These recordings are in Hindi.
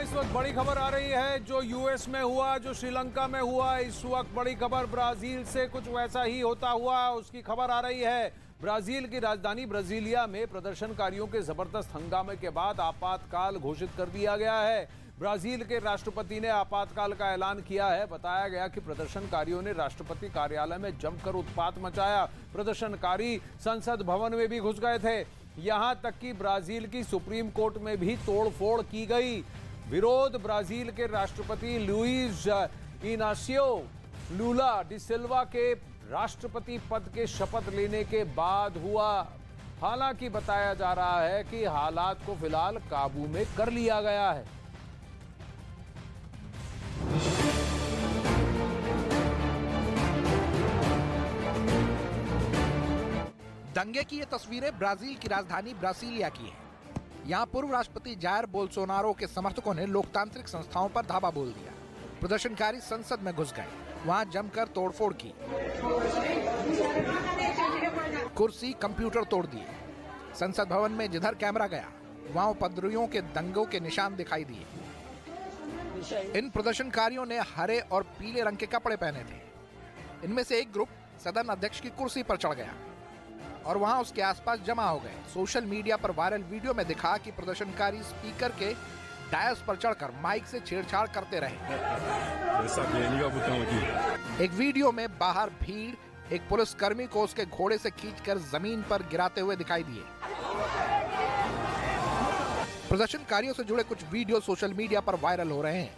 इस वक्त बड़ी खबर आ रही है। जो यूएस में हुआ, जो श्रीलंका में हुआ, इस वक्त बड़ी खबर ब्राजील से कुछ वैसा ही होता हुआ उसकी खबर आ रही है। ब्राजील की राजधानी ब्राजीलिया में प्रदर्शनकारियों के जबरदस्त हंगामे के बाद आपातकाल घोषित कर दिया गया है। ब्राजील के राष्ट्रपति ने आपातकाल का ऐलान किया है। बताया गया कि प्रदर्शनकारियों ने राष्ट्रपति कार्यालय में जमकर उत्पात मचाया। प्रदर्शनकारी संसद भवन में भी घुस गए थे। यहां तक कि ब्राजील की सुप्रीम कोर्ट में भी तोड़फोड़ की गई। विरोध ब्राजील के राष्ट्रपति लुइज इनासियो लूला डी सिल्वा के राष्ट्रपति पद के शपथ लेने के बाद हुआ। हालांकि बताया जा रहा है कि हालात को फिलहाल काबू में कर लिया गया है। दंगे की ये तस्वीरें ब्राजील की राजधानी ब्रासीलिया की हैं। यहाँ पूर्व राष्ट्रपति जायर बोल्सोनारो के समर्थकों ने लोकतांत्रिक संस्थाओं पर धावा बोल दिया। प्रदर्शनकारी संसद में घुस गए, वहां जमकर तोड़फोड़ की, कुर्सी कंप्यूटर तोड़ दिए। संसद भवन में जिधर कैमरा गया वहां उपद्रवियों के दंगों के निशान दिखाई दिए। इन प्रदर्शनकारियों ने हरे और पीले रंग के कपड़े पहने थे। इनमें से एक ग्रुप सदन अध्यक्ष की कुर्सी पर चढ़ गया और वहां उसके आसपास जमा हो गए। सोशल मीडिया पर वायरल वीडियो में दिखा कि प्रदर्शनकारी स्पीकर के डायस पर चढ़कर माइक से छेड़छाड़ करते रहे। एक वीडियो में बाहर भीड़ एक पुलिसकर्मी को उसके घोड़े से खींचकर जमीन पर गिराते हुए दिखाई दिए। प्रदर्शनकारियों से जुड़े कुछ वीडियो सोशल मीडिया पर वायरल हो रहे हैं,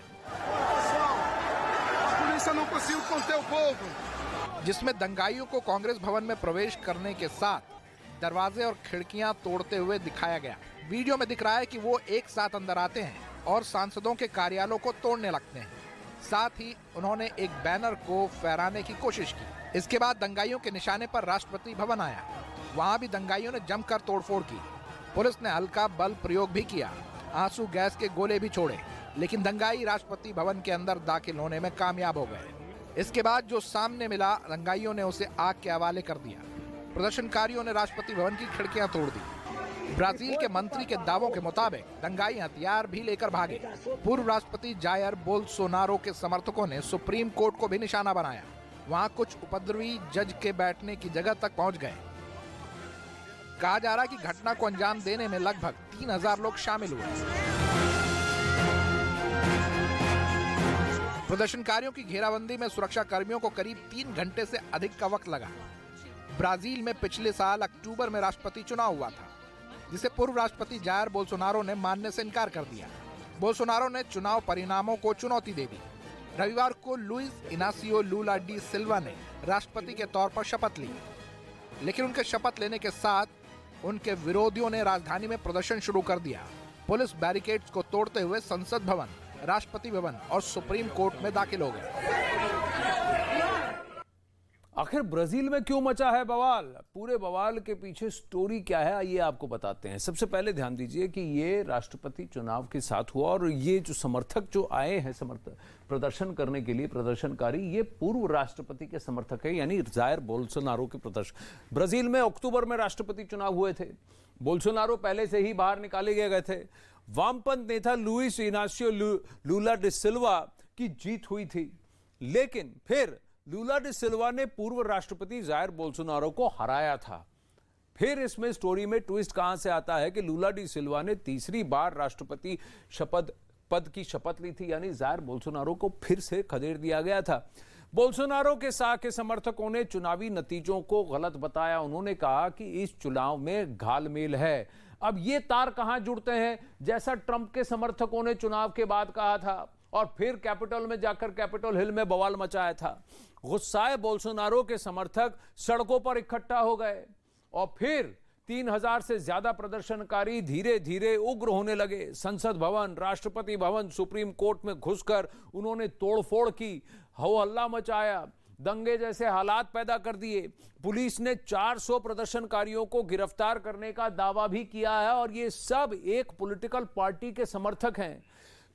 जिसमें दंगाइयों को कांग्रेस भवन में प्रवेश करने के साथ दरवाजे और खिड़कियां तोड़ते हुए दिखाया गया। वीडियो में दिख रहा है कि वो एक साथ अंदर आते हैं और सांसदों के कार्यालयों को तोड़ने लगते हैं। साथ ही उन्होंने एक बैनर को फहराने की कोशिश की। इसके बाद दंगाइयों के निशाने पर राष्ट्रपति भवन आया। वहां भी दंगाइयों ने जमकर तोड़फोड़ की। पुलिस ने हल्का बल प्रयोग भी किया, आंसू गैस के गोले भी छोड़े, लेकिन दंगाई राष्ट्रपति भवन के अंदर दाखिल होने में कामयाब हो गए। इसके बाद जो सामने मिला, दंगाइयों ने उसे आग के हवाले कर दिया। प्रदर्शनकारियों ने राष्ट्रपति भवन की खिड़कियां तोड़ दी। ब्राजील के मंत्री के दावों के मुताबिक दंगाई हथियार भी लेकर भागे। पूर्व राष्ट्रपति जायर बोल्सोनारो के समर्थकों ने सुप्रीम कोर्ट को भी निशाना बनाया। वहां कुछ उपद्रवी जज के बैठने की जगह तक पहुंच गए। कहा जा रहा है कि घटना को अंजाम देने में लगभग 3000 लोग शामिल हुए। प्रदर्शनकारियों की घेराबंदी में सुरक्षा कर्मियों को करीब 3 घंटे से अधिक का वक्त लगा। ब्राजील में पिछले साल अक्टूबर में राष्ट्रपति चुनाव हुआ था, जिसे पूर्व राष्ट्रपति जायर बोल्सोनारो ने मानने से इनकार कर दिया। बोल्सोनारो ने चुनाव परिणामों को चुनौती दे दी। रविवार को लुइज इनासियो लूला डी सिल्वा ने राष्ट्रपति के तौर पर शपथ ली, लेकिन उनके शपथ लेने के साथ उनके विरोधियों ने राजधानी में प्रदर्शन शुरू कर दिया। पुलिस बैरिकेड्स को तोड़ते हुए संसद भवन, राष्ट्रपति भवन और सुप्रीम कोर्ट में दाखिल हो गए। आखिर ब्राजील में क्यों मचा है बवाल? पूरे बवाल के पीछे स्टोरी क्या है, आइए आपको बताते हैं। सबसे पहले ध्यान दीजिए कि ये राष्ट्रपति चुनाव के साथ हुआ और ये जो समर्थक जो आए हैं प्रदर्शन करने के लिए, प्रदर्शनकारी, ये पूर्व राष्ट्रपति के समर्थक है, यानी जायर बोल्सोनारो के प्रदर्शन। ब्राजील में अक्टूबर में राष्ट्रपति चुनाव हुए थे। बोल्सोनारो पहले से ही बाहर निकाले गए थे। वामपंथ नेता लुइस इनासियो लूला डी सिल्वा की जीत हुई थी, लेकिन फिर लूला डी सिल्वा ने पूर्व राष्ट्रपति जायर बोल्सोनारो को हराया था। फिर इसमें स्टोरी में ट्विस्ट कहां से आता है कि लूला डी सिल्वा ने तीसरी बार राष्ट्रपति पद की शपथ ली थी, यानी जायर बोल्सोनारो को फिर से खदेड़ दिया गया था। बोल्सोनारो के साथ के समर्थकों ने चुनावी नतीजों को गलत बताया। उन्होंने कहा कि इस चुनाव में घालमेल है। अब ये तार कहां जुड़ते हैं? जैसा ट्रंप के समर्थकों ने चुनाव के बाद कहा था और फिर कैपिटल में जाकर कैपिटल हिल में बवाल मचाया था। गुस्साए बोल्सोनारो के समर्थक सड़कों पर इकट्ठा हो गए और फिर 3000 से ज्यादा प्रदर्शनकारी धीरे धीरे उग्र होने लगे। संसद भवन, राष्ट्रपति भवन, सुप्रीम कोर्ट में घुसकर उन्होंने तोड़फोड़ की, हो हल्ला मचाया, दंगे जैसे हालात पैदा कर दिए। पुलिस ने 400 प्रदर्शनकारियों को गिरफ्तार करने का दावा भी किया है और ये सब एक पॉलिटिकल पार्टी के समर्थक हैं।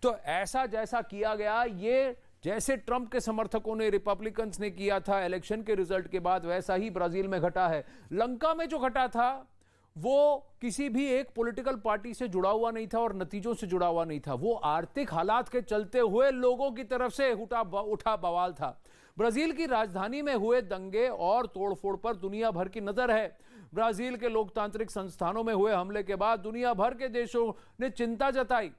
तो ऐसा जैसा किया गया, ये जैसे ट्रंप के समर्थकों ने, रिपब्लिकन्स ने किया था इलेक्शन के रिजल्ट के बाद, वैसा ही ब्राजील में घटा है। लंका में जो घटा था वो किसी भी एक पॉलिटिकल पार्टी से जुड़ा हुआ नहीं था और नतीजों से जुड़ा हुआ नहीं था। वो आर्थिक हालात के चलते हुए लोगों की तरफ से उठा बवाल था। ब्राजील की राजधानी में हुए दंगे और तोड़फोड़ पर दुनिया भर की नजर है। ब्राजील के लोकतांत्रिक संस्थानों में हुए हमले के बाद दुनिया भर के देशों ने चिंता जताई।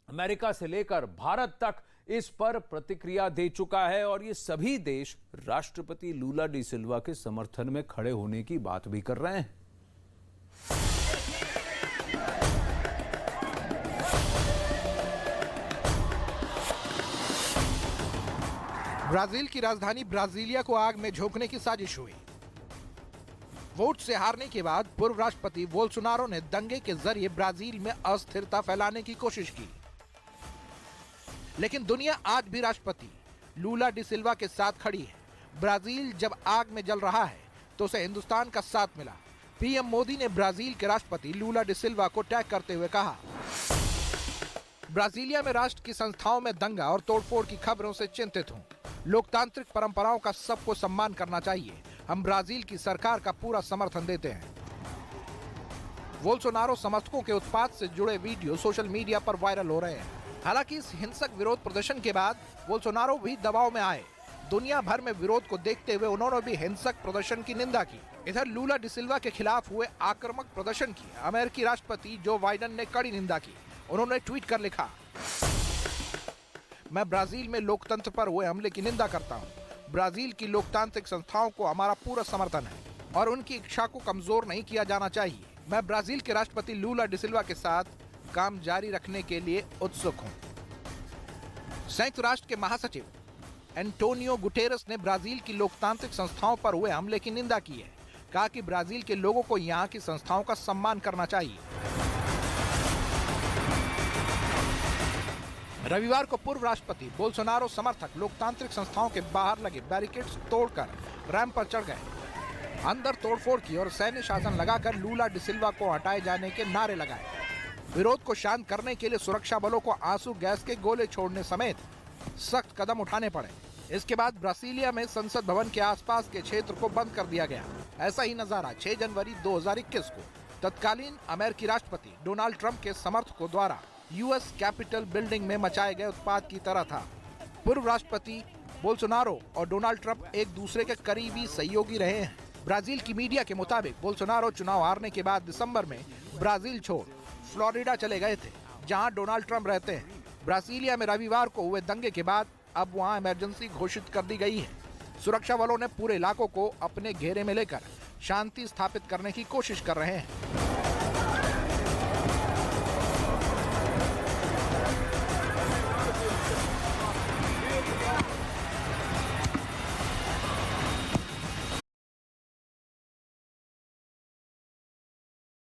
अमेरिका से लेकर भारत तक इस पर प्रतिक्रिया दे चुका है और ये सभी देश राष्ट्रपति लूला डी सिल्वा के समर्थन में खड़े होने की बात भी कर रहे हैं। ब्राजील की राजधानी ब्राजीलिया को आग में झोंकने की साजिश हुई। वोट से हारने के बाद पूर्व राष्ट्रपति बोल्सोनारो ने दंगे के जरिए ब्राजील में अस्थिरता फैलाने की कोशिश की, लेकिन दुनिया आज भी राष्ट्रपति लूला डी सिल्वा के साथ खड़ी है। ब्राजील जब आग में जल रहा है तो उसे हिंदुस्तान का साथ मिला। पीएम मोदी ने ब्राजील के राष्ट्रपति लूला डी सिल्वा को टैग करते हुए कहा, ब्राजीलिया में राष्ट्र की संस्थाओं में दंगा और तोड़फोड़ की खबरों से चिंतित हूं। लोकतांत्रिक परंपराओं का सबको सम्मान करना चाहिए। हम ब्राजील की सरकार का पूरा समर्थन देते हैं। बोल्सोनारो समर्थकों के उत्पात से जुड़े वीडियो सोशल मीडिया पर वायरल हो रहे हैं। हालांकि इस हिंसक विरोध प्रदर्शन के बाद बोल्सोनारो भी दबाव में आए। दुनिया भर में विरोध को देखते हुए उन्होंने भी हिंसक प्रदर्शन की निंदा की। इधर लूला डी सिल्वा के खिलाफ हुए आक्रामक प्रदर्शन की अमेरिकी राष्ट्रपति जो बाइडेन ने कड़ी निंदा की। उन्होंने ट्वीट कर लिखा, मैं ब्राजील में लोकतंत्र पर हुए हमले की निंदा करता हूं। ब्राजील की लोकतांत्रिक संस्थाओं को हमारा पूरा समर्थन है और उनकी इच्छा को कमजोर नहीं किया जाना चाहिए। मैं ब्राजील के राष्ट्रपति लूला डी सिल्वा के साथ काम जारी रखने के लिए उत्सुक हूं। संयुक्त राष्ट्र के महासचिव एंटोनियो गुटेरेस ने ब्राजील की लोकतांत्रिक संस्थाओं पर हुए हमले की निंदा की है। कहा कि ब्राजील के लोगों को यहां की संस्थाओं का सम्मान करना चाहिए। रविवार को पूर्व राष्ट्रपति बोल्सोनारो समर्थक लोकतांत्रिक संस्थाओं के बाहर लगे बैरिकेड्स तोड़कर रैंप पर चढ़ गए। अंदर तोड़फोड़ की और सैन्य शासन लगाकर लूला डी सिल्वा को हटाए जाने के नारे लगाए। विरोध को शांत करने के लिए सुरक्षा बलों को आंसू गैस के गोले छोड़ने समेत सख्त कदम उठाने पड़े। इसके बाद ब्रासीलिया में संसद भवन के आसपास के क्षेत्र को बंद कर दिया गया। ऐसा ही नजारा 6 जनवरी 2021 को तत्कालीन अमेरिकी राष्ट्रपति डोनाल्ड ट्रंप के समर्थकों द्वारा यूएस कैपिटल बिल्डिंग में मचाए गए उत्पात की तरह था। पूर्व राष्ट्रपति बोल्सोनारो और डोनाल्ड ट्रंप एक दूसरे के करीबी सहयोगी रहे हैं। ब्राजील की मीडिया के मुताबिक बोल्सोनारो चुनाव हारने के बाद दिसंबर में ब्राजील छोड़ फ्लोरिडा चले गए थे, जहां डोनाल्ड ट्रंप रहते हैं। ब्रासीलिया में रविवार को हुए दंगे के बाद अब वहां इमरजेंसी घोषित कर दी गई है। सुरक्षा बलों ने पूरे इलाकों को अपने घेरे में लेकर शांति स्थापित करने की कोशिश कर रहे हैं।